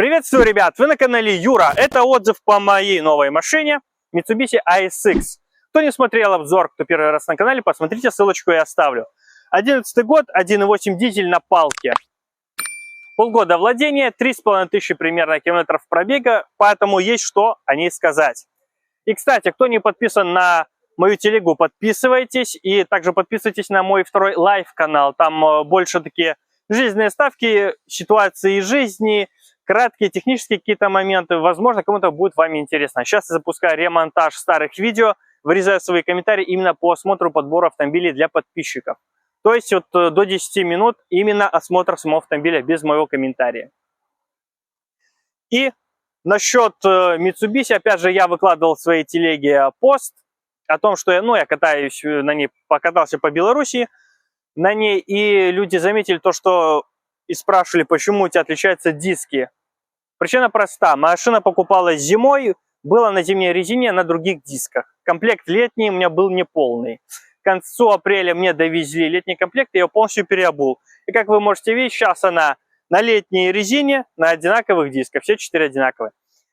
Приветствую, ребят! Вы на канале Юра. Это отзыв по моей новой машине Mitsubishi ASX. Кто не смотрел обзор, кто первый раз на канале, посмотрите, ссылочку я оставлю. 11 год, 1.8 дизель на палке. Полгода владения, 3500 примерно километров пробега, поэтому есть что о ней сказать. И, кстати, кто не подписан на мою телегу, подписывайтесь. И также подписывайтесь на мой второй лайв-канал. Там больше такие жизненные ставки, ситуации из жизни, краткие технические какие-то моменты. Возможно, кому-то будет вами интересно. Сейчас я запускаю ремонтаж старых видео, вырезаю свои комментарии именно по осмотру подбора автомобилей для подписчиков. То есть вот до 10 минут именно осмотр самого автомобиля без моего комментария. И насчет Mitsubishi, опять же, я выкладывал в своей телеге пост о том, что я катаюсь на ней, покатался по Беларуси на ней, и люди заметили то, что и спрашивали, почему у тебя отличаются диски. Причина проста. Машина покупалась зимой, была на зимней резине на других дисках. Комплект летний у меня был неполный. К концу апреля мне довезли летний комплект, я ее полностью переобул. И как вы можете видеть, сейчас она на летней резине, на одинаковых дисках, все 4 одинаковые.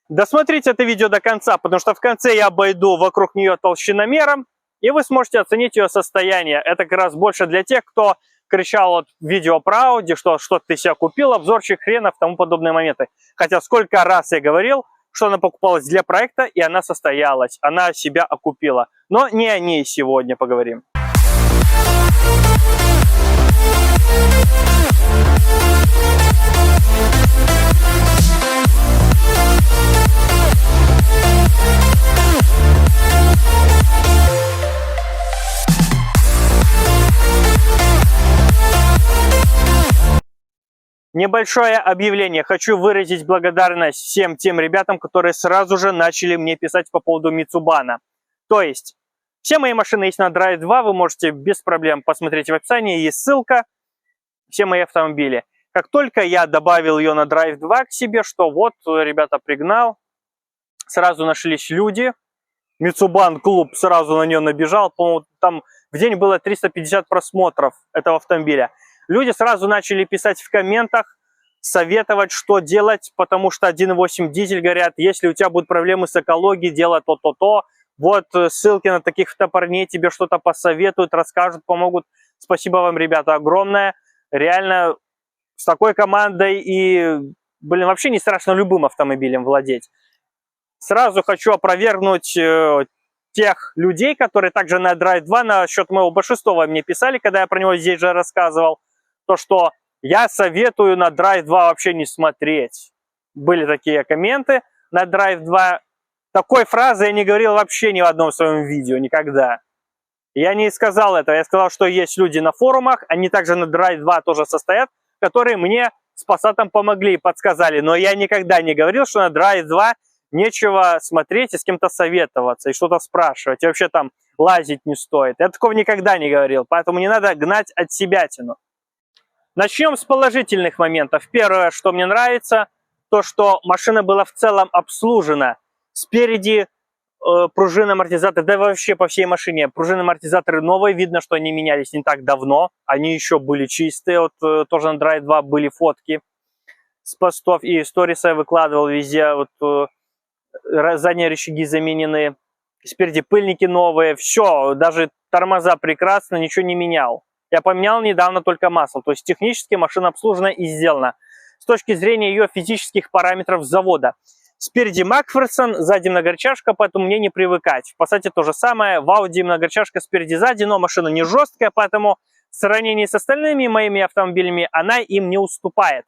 Досмотрите это видео до конца, потому что в конце я обойду вокруг нее толщиномером, и вы сможете оценить ее состояние. Это как раз больше для тех, кто кричал от видео про Audi, что ты себя купил, обзорчик хренов, тому подобные моменты. Хотя сколько раз я говорил, что она покупалась для проекта, и она состоялась, она себя окупила. Но не о ней сегодня поговорим. Небольшое объявление. Хочу выразить благодарность всем тем ребятам, которые сразу же начали мне писать по поводу Mitsubishi. То есть, все мои машины есть на Drive 2, вы можете без проблем посмотреть в описании, есть ссылка, все мои автомобили. Как только я добавил ее на Drive 2 к себе, что вот, ребята, пригнал, сразу нашлись люди, Mitsubishi клуб сразу на нее набежал, по-моему, там в день было 350 просмотров этого автомобиля. Люди сразу начали писать в комментах, советовать, что делать, потому что 1.8 дизель, говорят, если у тебя будут проблемы с экологией, делай то-то-то. Вот ссылки на таких парней тебе что-то посоветуют, расскажут, помогут. Спасибо вам, ребята, огромное. Реально, с такой командой и, вообще не страшно любым автомобилем владеть. Сразу хочу опровергнуть тех людей, которые также на Drive 2 насчет моего B6 мне писали, когда я про него здесь же рассказывал. То, что я советую на Drive 2 вообще не смотреть. Были такие комменты на Drive 2. Такой фразы я не говорил вообще ни в одном своем видео, никогда. Я не сказал этого. Я сказал, что есть люди на форумах, они также на Drive 2 тоже состоят, которые мне с Passat'ом помогли и подсказали. Но я никогда не говорил, что на Drive 2 нечего смотреть и с кем-то советоваться, и что-то спрашивать. И вообще там лазить не стоит. Я такого никогда не говорил, поэтому не надо гнать от себятину. Начнем с положительных моментов. Первое, что мне нравится, то, что машина была в целом обслужена. Спереди пружины амортизаторы, да вообще по всей машине. Пружины амортизаторы новые, видно, что они менялись не так давно. Они еще были чистые. Вот тоже на Drive 2 были фотки с постов и сториса я выкладывал везде. Вот задние рычаги заменены. Спереди пыльники новые. Все, даже тормоза прекрасно, ничего не менял. Я поменял недавно только масло. То есть технически машина обслужена и сделана. С точки зрения ее физических параметров завода. Спереди Макферсон, сзади многорычажка, поэтому мне не привыкать. В Passat то же самое. В Audi многорычажка спереди-сзади, но машина не жесткая, поэтому в сравнении с остальными моими автомобилями она им не уступает.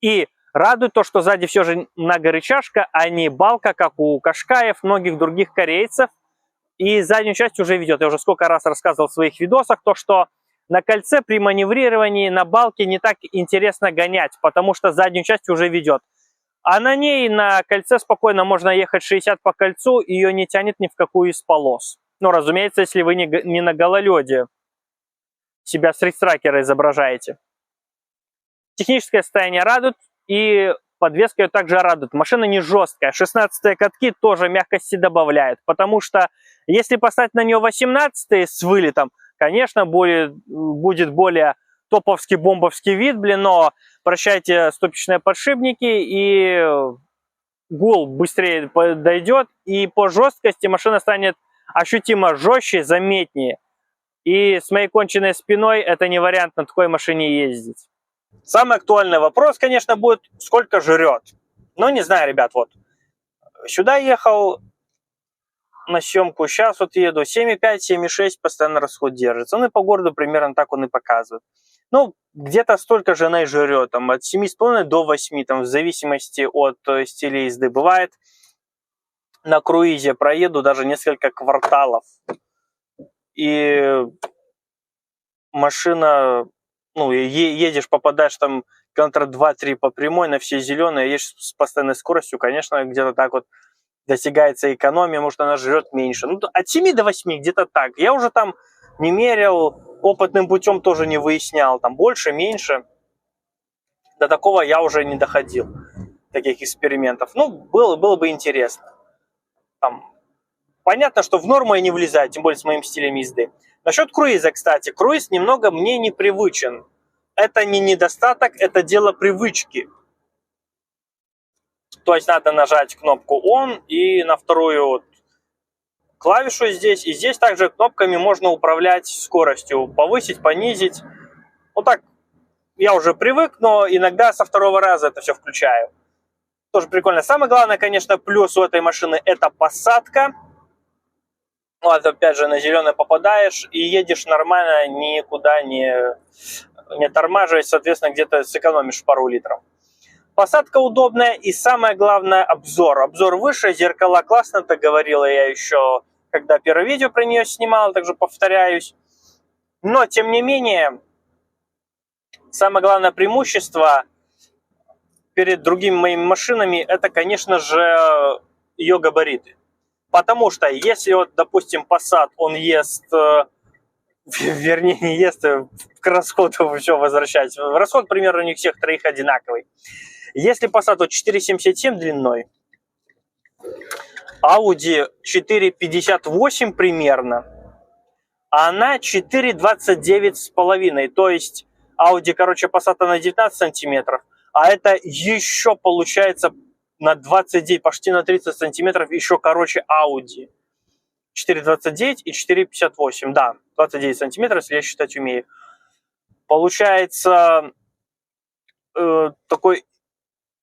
И радует то, что сзади все же многорычажка, а не балка, как у Кашкаев, многих других корейцев. И заднюю часть уже ведет. Я уже сколько раз рассказывал в своих видосах, то что на кольце при маневрировании на балке не так интересно гонять, потому что заднюю часть уже ведет. А на ней на кольце спокойно можно ехать 60 по кольцу, и ее не тянет ни в какую из полос. Ну, разумеется, если вы не на гололеде себя с рейстракера изображаете. Техническое состояние радует, и подвеска ее также радует. Машина не жесткая. 16-е катки тоже мягкости добавляют. Потому что если поставить на нее 18-е с вылетом, конечно, будет более топовский бомбовский вид, блин, но прощайте ступичные подшипники, и гул быстрее дойдет, и по жесткости машина станет ощутимо жестче, заметнее. И с моей конченной спиной это не вариант на такой машине ездить. Самый актуальный вопрос, конечно, будет, сколько жрет. Ну, не знаю, ребят, вот. Сюда ехал на съемку, сейчас вот еду 7,5-7,6, постоянно расход держится. Ну и по городу примерно так он и показывает. Ну, где-то столько же она и жрет, там, от 7,5 до 8, там, в зависимости от стиля езды. Бывает, на круизе проеду даже несколько кварталов, и машина, ну, едешь, попадаешь там километра 2-3 по прямой на все зеленые, едешь с постоянной скоростью, конечно, где-то так вот достигается экономия, может, она жрет меньше. Ну, от 7 до 8 где-то так. Я уже там не мерил, опытным путем тоже не выяснял, там больше, меньше. До такого я уже не доходил, таких экспериментов. Ну, было бы интересно. Там, понятно, что в норму я не влезаю, тем более с моим стилем езды. Насчет круиза, кстати, круиз немного мне непривычен. Это не недостаток, это дело привычки. То есть надо нажать кнопку ON и на вторую клавишу здесь. И здесь также кнопками можно управлять скоростью, повысить, понизить. Вот так я уже привык, но иногда со второго раза это все включаю. Тоже прикольно. Самое главное, конечно, плюс у этой машины — это посадка. Вот опять же на зеленый попадаешь и едешь нормально, никуда не тормаживаясь, соответственно, где-то сэкономишь пару литров. Посадка удобная и самое главное обзор. Обзор выше, зеркала классно, это говорила я еще, когда первое видео про нее снимал, также повторяюсь. Но, тем не менее, самое главное преимущество перед другими моими машинами — это, конечно же, ее габариты. Потому что если, вот, допустим, Passat, он ест, вернее, не ест, к расходу все возвращать. Расход примерно у них всех троих одинаковый. Если Passat вот 4,77 длиной, Audi 4,58 примерно, а она 4,29,5. То есть Audi, короче, Passat на 19 сантиметров, а это еще получается на 29, почти на 30 сантиметров еще короче Audi. 4,29 и 4,58, да, 29 сантиметров, если я считать умею. Получается такой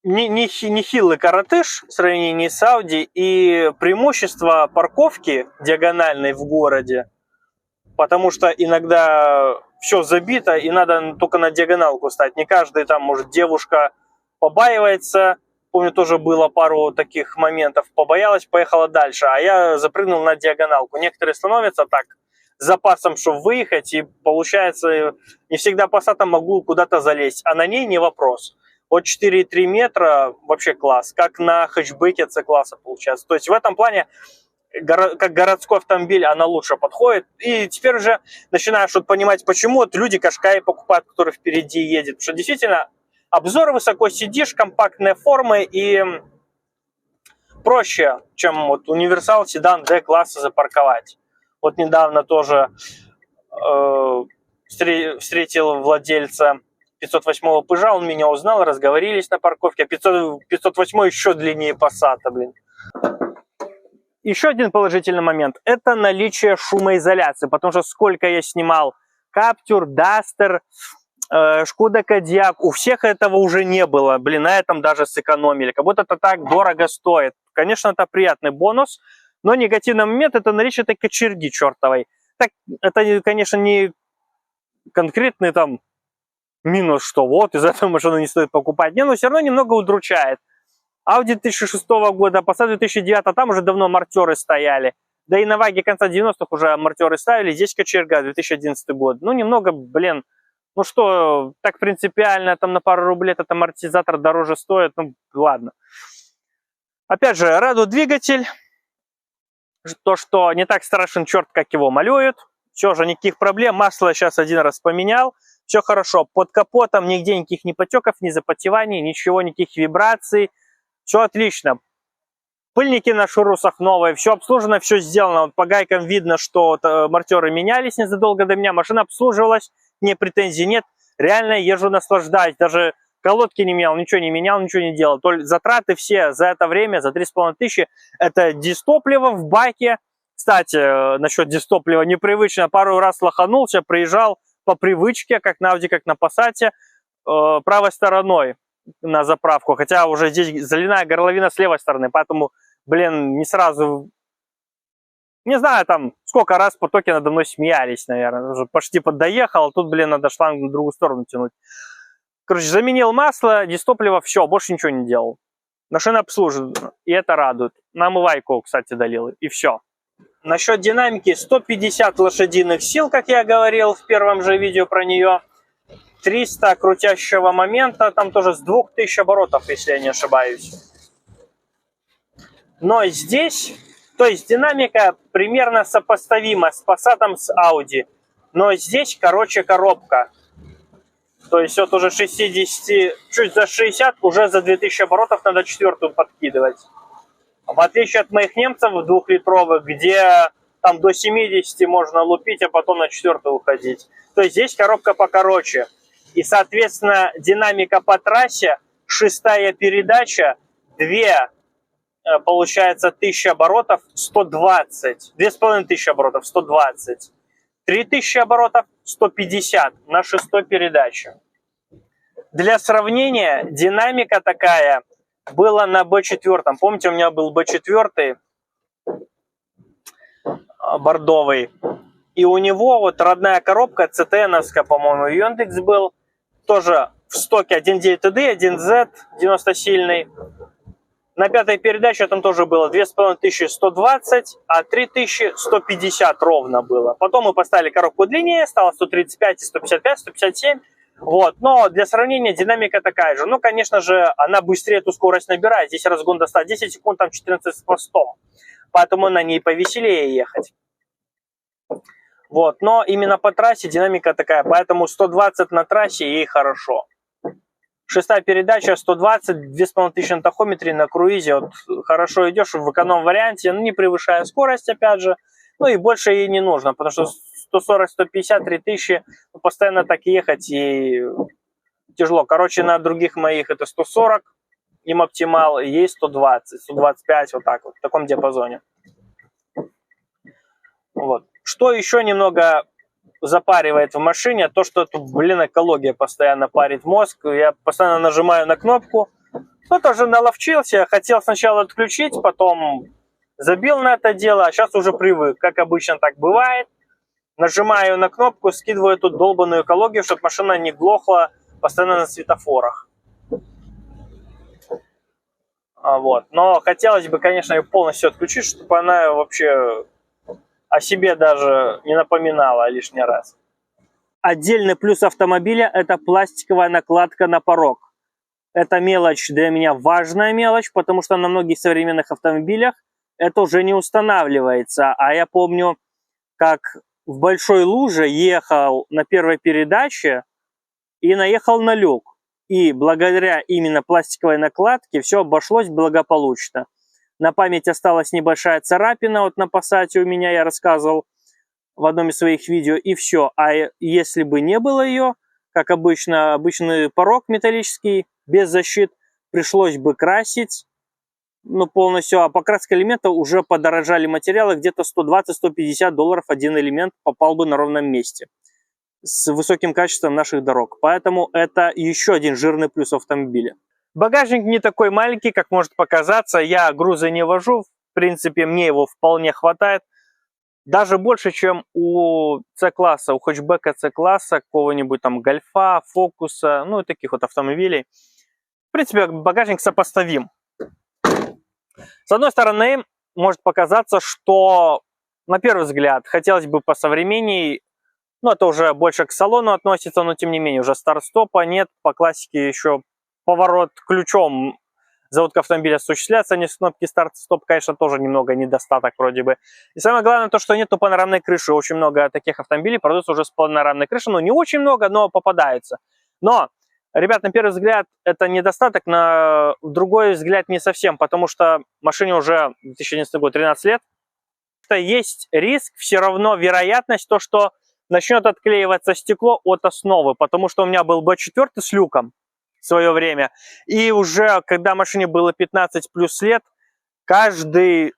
нехилый коротыш в сравнении с Audi, и преимущество парковки диагональной в городе, потому что иногда все забито, и надо только на диагоналку стать. Не каждый там, может, девушка побаивается. Помню, тоже было пару таких моментов. Побоялась, поехала дальше, а я запрыгнул на диагоналку. Некоторые становятся так с запасом, чтобы выехать, и получается, не всегда Passat могу куда-то залезть, а на ней не вопрос. Вот 4,3 метра вообще класс, как на хэтчбеке C-класса получается. То есть в этом плане, как городской автомобиль, она лучше подходит. И теперь уже начинаешь вот понимать, почему вот люди Qashqai покупают, который впереди едет. Потому что действительно обзор высоко сидишь, компактные формы и проще, чем вот универсал, седан D-класса запарковать. Вот недавно тоже встретил владельца 508-го Пыжа, он меня узнал, разговорились на парковке. А 508 еще длиннее Passat, блин. Еще один положительный момент – это наличие шумоизоляции, потому что сколько я снимал Captur, Duster, Шкода Кодиак, у всех этого уже не было. Блин, на этом даже сэкономили. Как будто это так дорого стоит. Конечно, это приятный бонус, но негативный момент – это наличие этой кочерги чертовой. Так, это, конечно, не конкретный там минус, что вот из этого машины не стоит покупать. Не, но все равно немного удручает. Audi 2006 года, Passat 2009, а там уже давно мартеры стояли. Да и на Ваге конца 90-х уже мартеры ставили. Здесь кочерга, 2011 год. Ну, немного, блин, ну что, так принципиально, там на пару рублей этот амортизатор дороже стоит. Ну, ладно. Опять же, радует двигатель. То, что не так страшен черт, как его малюют. Все же, никаких проблем. Масло сейчас один раз поменял. Все хорошо. Под капотом нигде никаких ни потеков, ни запотеваний, ничего, никаких вибраций. Все отлично. Пыльники на шурусах новые, все обслужено, все сделано. Вот по гайкам видно, что мартеры менялись незадолго до меня. Машина обслуживалась, мне претензий нет. реально езжу, наслаждаюсь, даже колодки не менял, ничего не делал. Только затраты все за это время, за 3500, это дистопливо в баке. Кстати, насчет дистоплива непривычно, пару раз лоханулся, приезжал по привычке, как на Audi, как на Passat, правой стороной на заправку, хотя уже здесь заливная горловина с левой стороны, поэтому, блин, не сразу, не знаю, там, сколько раз потоки надо мной смеялись, наверное, уже почти доехал, а тут, блин, надо шланг на другую сторону тянуть. Короче, заменил масло, дистопливо, все, больше ничего не делал. Машина обслуживает, и это радует. На омывайку, кстати, долил, и все. Насчет динамики, 150 лошадиных сил, как я говорил в первом же видео про нее. 300 крутящего момента, там тоже с 2000 оборотов, если я не ошибаюсь. Но здесь, то есть динамика примерно сопоставима с Passat, с Audi. Но здесь, короче, коробка. То есть вот уже 60, чуть за 60, уже за 2000 оборотов надо четвертую подкидывать. В отличие от моих немцев двухлитровых, где там до 70 можно лупить, а потом на четвертую уходить. То есть здесь коробка покороче. И, соответственно, динамика по трассе, шестая передача, 2, получается, 1000 оборотов, 120. 2500 оборотов, 120. 3000 оборотов, 150 на шестой передаче. Для сравнения, динамика такая была на B4. Помните, у меня был B4 бордовый. И у него вот родная коробка, CTN-овская, по-моему, Яндекс был. Тоже в стоке 1.9 TD, 1Z, 90-сильный. На пятой передаче там тоже было 2500 120, а 3000 150 ровно было. Потом мы поставили коробку длиннее, стало 135, 155, 157. Вот. Но для сравнения динамика такая же. Ну, конечно же, она быстрее эту скорость набирает. Здесь разгон до 110 секунд, там 14 с хвостом. Поэтому на ней повеселее ехать. Вот. Но именно по трассе динамика такая. Поэтому 120 на трассе ей хорошо. Шестая передача, 120, 2500 на тахометре, на круизе. Вот хорошо идешь в эконом-варианте, ну, не превышая скорость, опять же. Ну и больше ей не нужно, потому что 140, 150, 3000, постоянно так ехать и тяжело. Короче, на других моих это 140, им оптимал, ей 120, 125, вот так вот, в таком диапазоне. Вот. Что еще немного запаривает в машине, то, что тут, блин, экология постоянно парит мозг. Я постоянно нажимаю на кнопку. Кто-то же наловчился, хотел сначала отключить, потом забил на это дело, а сейчас уже привык. Как обычно так бывает. Нажимаю на кнопку, скидываю эту долбанную экологию, чтобы машина не глохла постоянно на светофорах. Вот. Но хотелось бы, конечно, ее полностью отключить, чтобы она вообще о себе даже не напоминала лишний раз. Отдельный плюс автомобиля – это пластиковая накладка на порог. Это мелочь для меня важная мелочь, потому что на многих современных автомобилях это уже не устанавливается. А я помню, как в большой луже ехал на первой передаче и наехал на люк. И благодаря именно пластиковой накладке все обошлось благополучно. На память осталась небольшая царапина, вот на Passat у меня, я рассказывал в одном из своих видео, и все. А если бы не было ее, как обычно, обычный порог металлический, без защит, пришлось бы красить, ну, полностью, а покраска элемента уже подорожали материалы, где-то $120-150 один элемент попал бы на ровном месте с высоким качеством наших дорог. Поэтому это еще один жирный плюс автомобиля. Багажник не такой маленький, как может показаться. Я грузы не вожу. В принципе, мне его вполне хватает. Даже больше, чем у C-класса, у хэтчбека C-класса, какого-нибудь там Гольфа, Фокуса, ну и таких вот автомобилей. В принципе, багажник сопоставим. С одной стороны, может показаться, что, на первый взгляд, хотелось бы посовременней. Ну, это уже больше к салону относится, но тем не менее, уже старт-стопа нет. По классике еще поворот ключом заводка автомобиля осуществляется, не с кнопки старт-стоп, конечно, тоже немного недостаток вроде бы. И самое главное то, что нету панорамной крыши. Очень много таких автомобилей продаются уже с панорамной крышей. Ну, не очень много, но попадаются. Но, ребят, на первый взгляд это недостаток, на другой взгляд не совсем, потому что машине уже 2011 год, 13 лет. Есть риск, все равно вероятность, то, что начнет отклеиваться стекло от основы, потому что у меня был B4 с люком в свое время, и уже когда машине было 15 плюс лет, каждый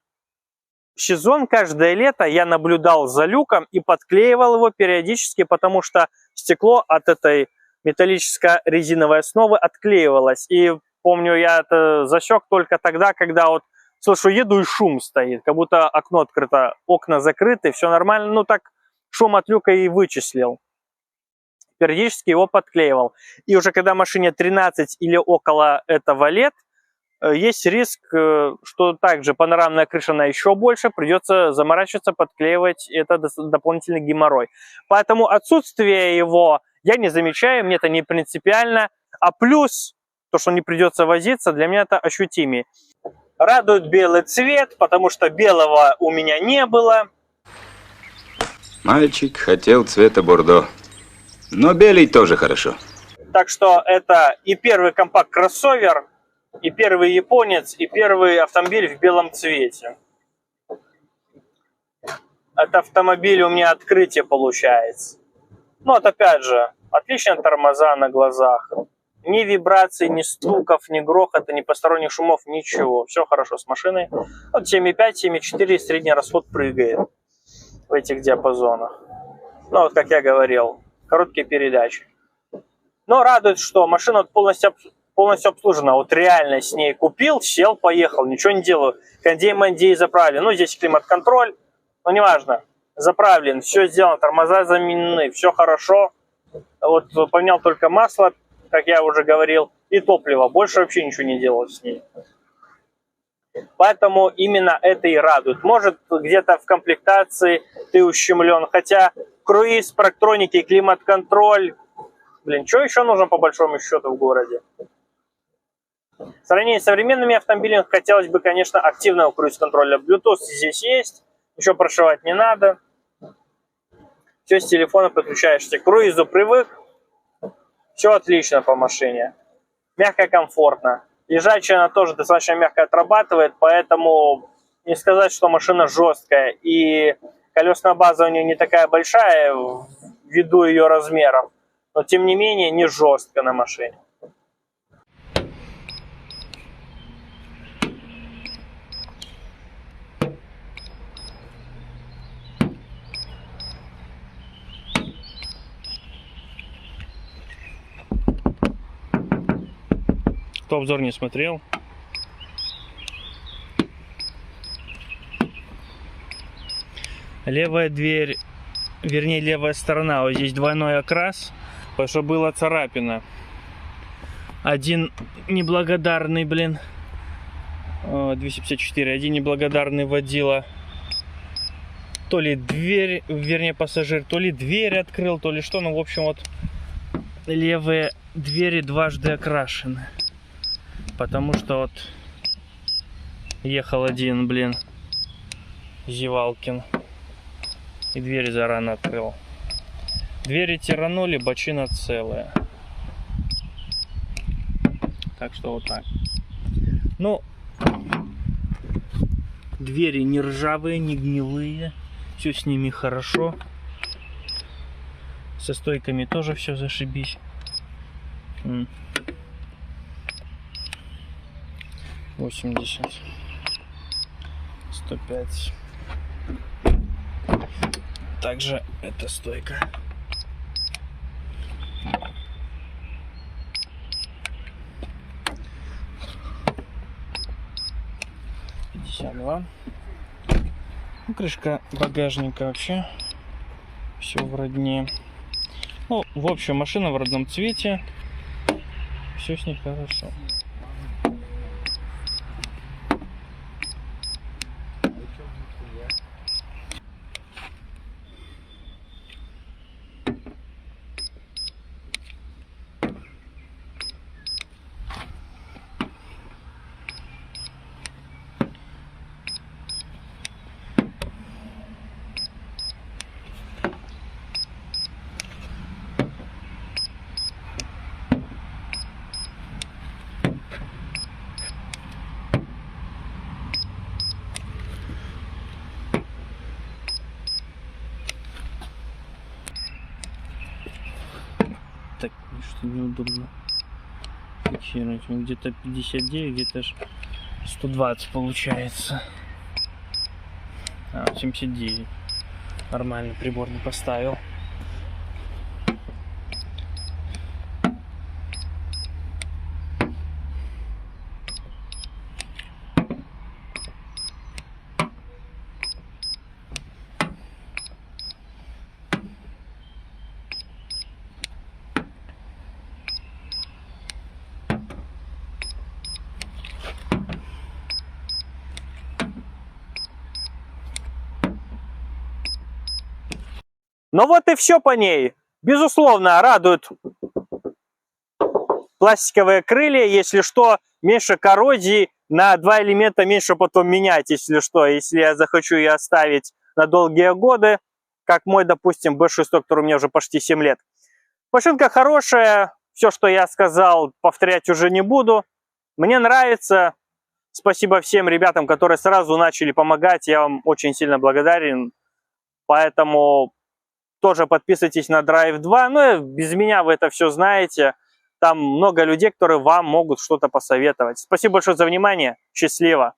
сезон, каждое лето я наблюдал за люком и подклеивал его периодически, потому что стекло от этой металлической резиновой основы отклеивалось. И помню, я это засек только тогда, когда вот слышу, еду и шум стоит, как будто окно открыто, окна закрыты, все нормально. Ну так шум от люка и вычислил. Периодически его подклеивал. И уже когда машине 13 или около этого лет, есть риск, что также панорамная крыша на еще больше, придется заморачиваться, подклеивать, это дополнительный геморрой. Поэтому отсутствие его я не замечаю, мне это не принципиально, а плюс, то, что не придется возиться, для меня это ощутимее. Радует белый цвет, потому что белого у меня не было. Мальчик хотел цвета бордо, но белый тоже хорошо. Так что это и первый компакт-кроссовер, и первый японец, и первый автомобиль в белом цвете. Это автомобиль у меня открытие получается. Ну вот опять же, отличные тормоза на глазах. Ни вибраций, ни стуков, ни грохота, ни посторонних шумов, ничего. Все хорошо с машиной. Вот 7,5, 7,4 средний расход прыгает в этих диапазонах. Ну вот как я говорил, короткие передачи. Но радует, что машина полностью обслужена. Вот реально с ней купил, сел, поехал, ничего не делаю. Кондей-мандей заправлен. Ну здесь климат-контроль, но неважно. Заправлен, все сделано, тормоза заменены, все хорошо. Вот поменял только масло, как я уже говорил, и топливо. Больше вообще ничего не делал с ней. Поэтому именно это и радует. Может, где-то в комплектации ты ущемлен. Хотя круиз, парктроники, климат-контроль. Блин, что еще нужно по большому счету в городе? В сравнении с современными автомобилями хотелось бы, конечно, активного круиз-контроля. Bluetooth здесь есть. Ничего прошивать не надо. Все с телефона подключаешься. К круизу привык. Все отлично по машине. Мягко, комфортно. Лежачая она тоже достаточно мягко отрабатывает, поэтому не сказать, что машина жесткая. И колесная база у нее не такая большая ввиду ее размеров. Но тем не менее не жестко на машине. Кто обзор не смотрел, левая дверь, вернее левая сторона, вот здесь двойной окрас, потому что была царапина. Один неблагодарный, 254, один неблагодарный водила, то ли дверь, вернее пассажир, то ли дверь открыл, то ли что, ну в общем вот левые двери дважды окрашены. Потому что вот ехал один, Зевалкин. И дверь зарано открыл. Двери тиранули, бочина целая. Так что вот так. Ну, двери не ржавые, не гнилые. Все с ними хорошо. Со стойками тоже все зашибись. 80, 105. Также эта стойка. 52. Ну, крышка багажника вообще все в родне. Ну, в общем, машина в родном цвете. Все с ней хорошо. что неудобно фиксировать. Где-то 59, где-то 120 получается. 79. Нормально прибор не поставил. Ну вот и все по ней. Безусловно, радуют пластиковые крылья. Если что, меньше коррозии. На 2 элемента меньше потом менять, если что. Если я захочу ее оставить на долгие годы, как мой, допустим, B6, который у меня уже почти 7 лет. Машинка хорошая. Все, что я сказал, повторять уже не буду. Мне нравится. Спасибо всем ребятам, которые сразу начали помогать. Я вам очень сильно благодарен. Поэтому тоже подписывайтесь на Drive 2. Ну и без меня вы это все знаете. Там много людей, которые вам могут что-то посоветовать. Спасибо большое за внимание. Счастливо.